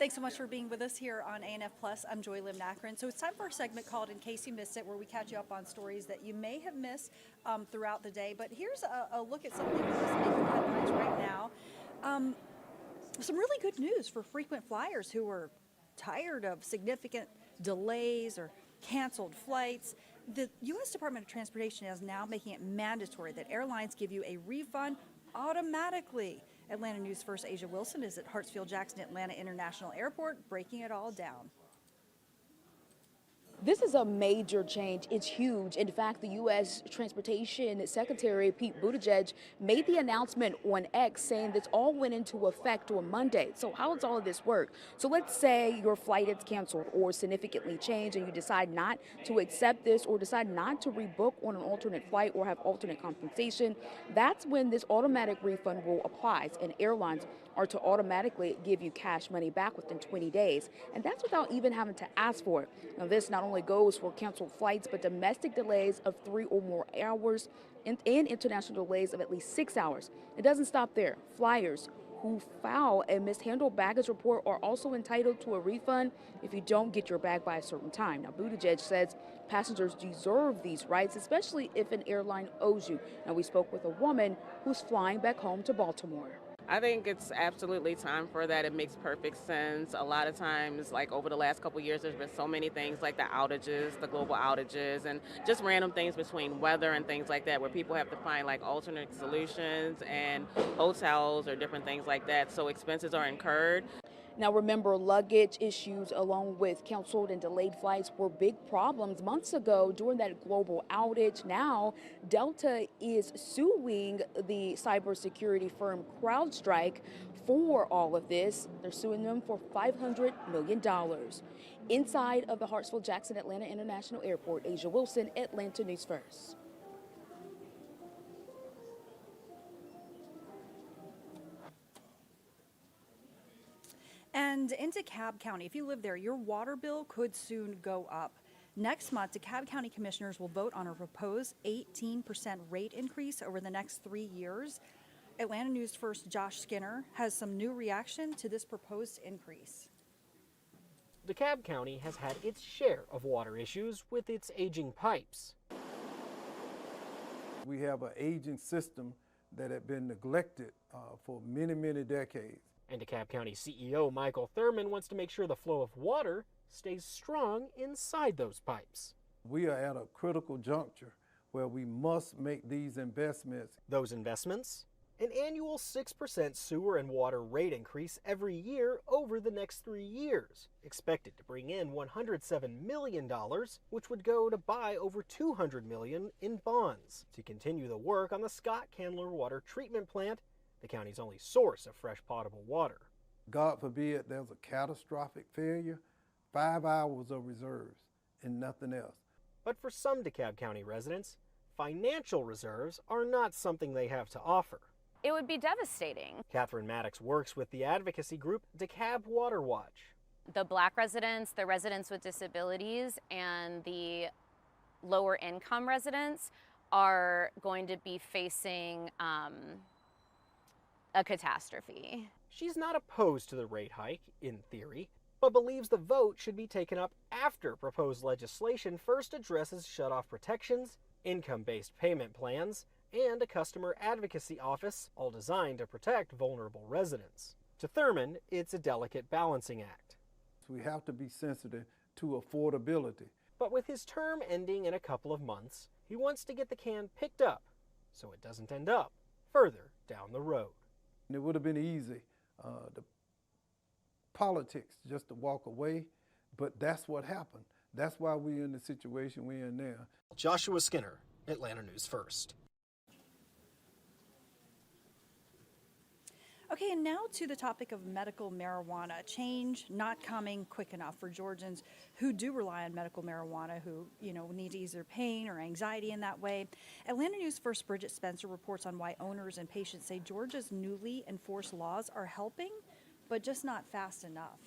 Thanks so much for being with us here on ANF Plus. I'm Joy Lim-Nakran. So it's time for a segment called In Case You Missed It, where we catch you up on stories that you may have missed throughout the day. But here's a look at something that's making headlines right now. Some really good news for frequent flyers who are tired of significant delays or canceled flights. The U.S. Department of Transportation is now making it mandatory that airlines give you a refund automatically. Atlanta News First Asia Wilson is at Hartsfield-Jackson Atlanta International Airport, breaking it all down. This is a major change. It's huge. In fact, the U.S. Transportation Secretary Pete Buttigieg made the announcement on X saying this all went into effect on Monday. So how does all of this work? So let's say your flight is canceled or significantly changed and you decide not to accept this or decide not to rebook on an alternate flight or have alternate compensation. That's when this automatic refund rule applies, and airlines are to automatically give you cash money back within 20 days. And that's without even having to ask for it. Now, this not only goes for canceled flights, but domestic delays of 3 or more hours and international delays of at least 6 hours. It doesn't stop there. Flyers who file a mishandled baggage report are also entitled to a refund if you don't get your bag by a certain time. Now, Buttigieg says passengers deserve these rights, especially if an airline owes you. Now, we spoke with a woman who's flying back home to Baltimore. I think it's absolutely time for that. It makes perfect sense. A lot of times, like over the last couple of years, there's been so many things like the outages, the global outages, and just random things between weather and things like that where people have to find like alternate solutions and hotels or different things like that. So expenses are incurred. Now, remember, luggage issues along with canceled and delayed flights were big problems months ago during that global outage. Now, Delta is suing the cybersecurity firm CrowdStrike for all of this. They're suing them for $500 million. Inside of the Hartsfield-Jackson Atlanta International Airport, Asia Wilson, Atlanta News First. And in DeKalb County, if you live there, your water bill could soon go up. Next month, DeKalb County commissioners will vote on a proposed 18% rate increase over the next 3 years. Atlanta News First Josh Skinner has some new reaction to this proposed increase. DeKalb County has had its share of water issues with its aging pipes. We have an aging system that had been neglected for many, many decades. And DeKalb County CEO Michael Thurman wants to make sure the flow of water stays strong inside those pipes. We are at a critical juncture where we must make these investments. Those investments? An annual 6% sewer and water rate increase every year over the next 3 years, expected to bring in $107 million, which would go to buy over $200 million in bonds to continue the work on the Scott Candler Water Treatment Plant, the county's only source of fresh potable water. God forbid there's a catastrophic failure, 5 hours of reserves and nothing else. But for some DeKalb County residents, financial reserves are not something they have to offer. It would be devastating. Catherine Maddox works with the advocacy group DeKalb Water Watch. The Black residents, the residents with disabilities, and the lower income residents are going to be facing a catastrophe. She's not opposed to the rate hike, in theory, but believes the vote should be taken up after proposed legislation first addresses shutoff protections, income-based payment plans, and a customer advocacy office, all designed to protect vulnerable residents. To Thurman, it's a delicate balancing act. We have to be sensitive to affordability. But with his term ending in a couple of months, he wants to get the can picked up so it doesn't end up further down the road. And it would have been easy, the politics, just to walk away, but that's what happened. That's why we're in the situation we're in now. Joshua Skinner, Atlanta News First. Okay, and now to the topic of medical marijuana. Change not coming quick enough for Georgians who do rely on medical marijuana, who, need to ease their pain or anxiety in that way. Atlanta News First Bridget Spencer reports on why owners and patients say Georgia's newly enforced laws are helping, but just not fast enough.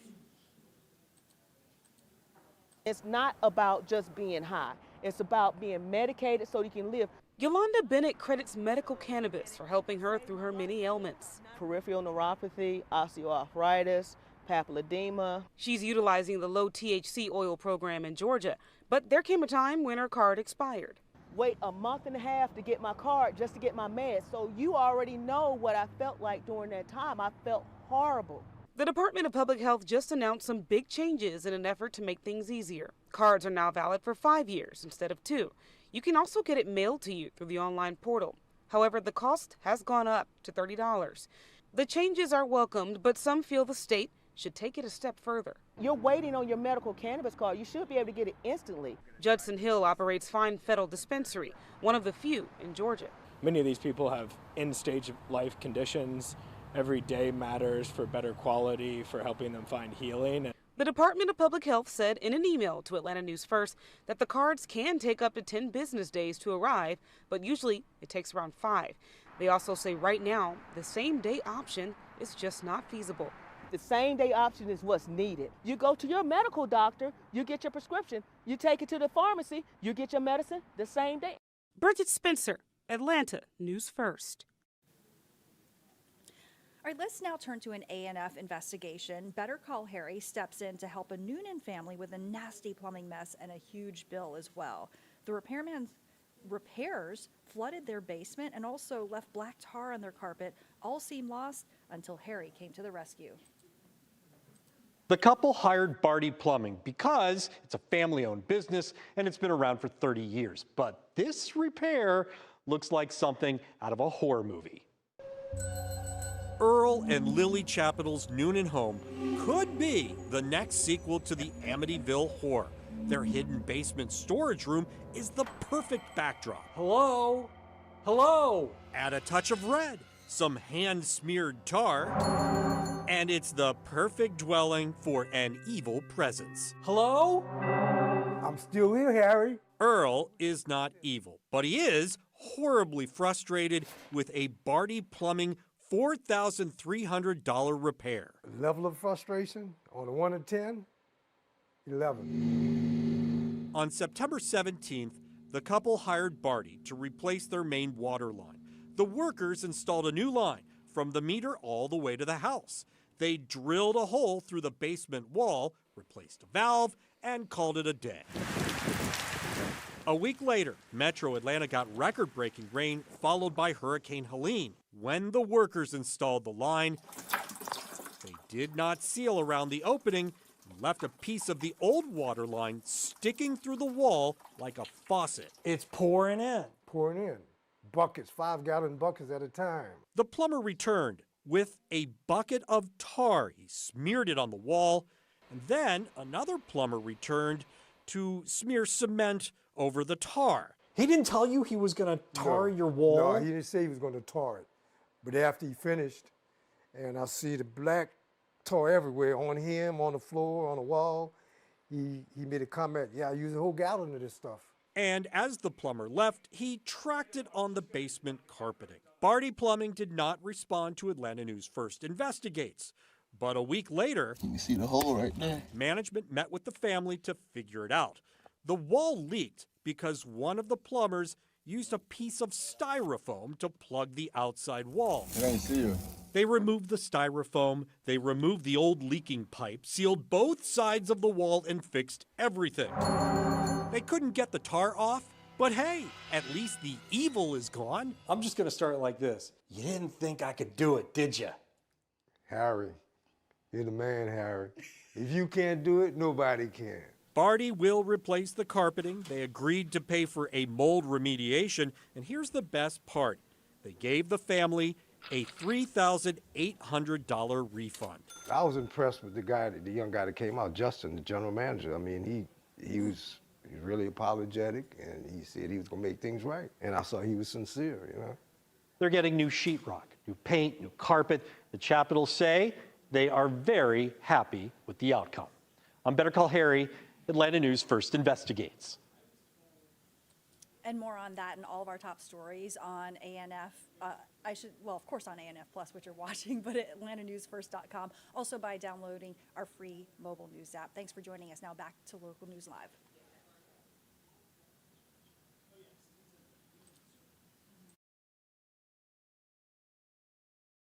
It's not about just being high. It's about being medicated so you can live. Yolanda Bennett credits medical cannabis for helping her through her many ailments. Peripheral neuropathy, osteoarthritis, papilledema. She's utilizing the low THC oil program in Georgia, but there came a time when her card expired. Wait a month and a half to get my card just to get my meds. So you already know what I felt like during that time. I felt horrible. The Department of Public Health just announced some big changes in an effort to make things easier. Cards are now valid for 5 years instead of 2. You can also get it mailed to you through the online portal. However, the cost has gone up to $30. The changes are welcomed, but some feel the state should take it a step further. You're waiting on your medical cannabis card. You should be able to get it instantly. Judson Hill operates Fine Federal Dispensary, one of the few in Georgia. Many of these people have end-stage life conditions. Every day matters for better quality, for helping them find healing. The Department of Public Health said in an email to Atlanta News First that the cards can take up to 10 business days to arrive, but usually it takes around 5. They also say right now the same-day option is just not feasible. The same-day option is what's needed. You go to your medical doctor, you get your prescription, you take it to the pharmacy, you get your medicine the same day. Bridget Spencer, Atlanta News First. All right, let's now turn to an ANF investigation. Better Call Harry steps in to help a Noonan family with a nasty plumbing mess and a huge bill as well. The repairman's repairs flooded their basement and also left black tar on their carpet. All seemed lost until Harry came to the rescue. The couple hired Barty Plumbing because it's a family-owned business and it's been around for 30 years. But this repair looks like something out of a horror movie. Earl and Lily Chapitel's Noonan home could be the next sequel to the Amityville Horror. Their hidden basement storage room is the perfect backdrop. Hello? Hello? Add a touch of red, some hand-smeared tar, and it's the perfect dwelling for an evil presence. Hello? I'm still here, Harry. Earl is not evil, but he is horribly frustrated with a Barty Plumbing $4,300 repair. Level of frustration on a 1 to 10, 11. On September 17th, the couple hired Barty to replace their main water line. The workers installed a new line from the meter all the way to the house. They drilled a hole through the basement wall, replaced a valve, and called it a day. A week later, Metro Atlanta got record-breaking rain followed by Hurricane Helene. When the workers installed the line, they did not seal around the opening and left a piece of the old water line sticking through the wall like a faucet. It's pouring in. Pouring in. Buckets, 5-gallon buckets at a time. The plumber returned with a bucket of tar. He smeared it on the wall, and then another plumber returned to smear cement over the tar. He didn't tell you he was going to tar your wall? No, he didn't say he was going to tar it. But after he finished, and I see the black tar everywhere on him, on the floor, on the wall, he made a comment, yeah, I use a whole gallon of this stuff. And as the plumber left, he tracked it on the basement carpeting. Barty Plumbing did not respond to Atlanta News First Investigates. But a week later, you can see the hole right there. Management met with the family to figure it out. The wall leaked because one of the plumbers used a piece of styrofoam to plug the outside wall. I didn't see you. They removed the styrofoam, they removed the old leaking pipe, sealed both sides of the wall, and fixed everything. They couldn't get the tar off, but hey, at least the evil is gone. I'm just going to start it like this. You didn't think I could do it, did you? Harry, you're the man, Harry. If you can't do it, nobody can. Barty will replace the carpeting. They agreed to pay for a mold remediation. And here's the best part. They gave the family a $3,800 refund. I was impressed with the young guy that came out, Justin, the general manager. I mean, he was really apologetic, and he said he was going to make things right. And I saw he was sincere, you know. They're getting new sheetrock, new paint, new carpet. The Chapitals say they are very happy with the outcome. I'm Better Call Harry. Atlanta News First Investigates. And more on that and all of our top stories on ANF. Of course on ANF Plus, which you're watching, but at atlantanewsfirst.com. Also by downloading our free mobile news app. Thanks for joining us. Now back to Local News Live.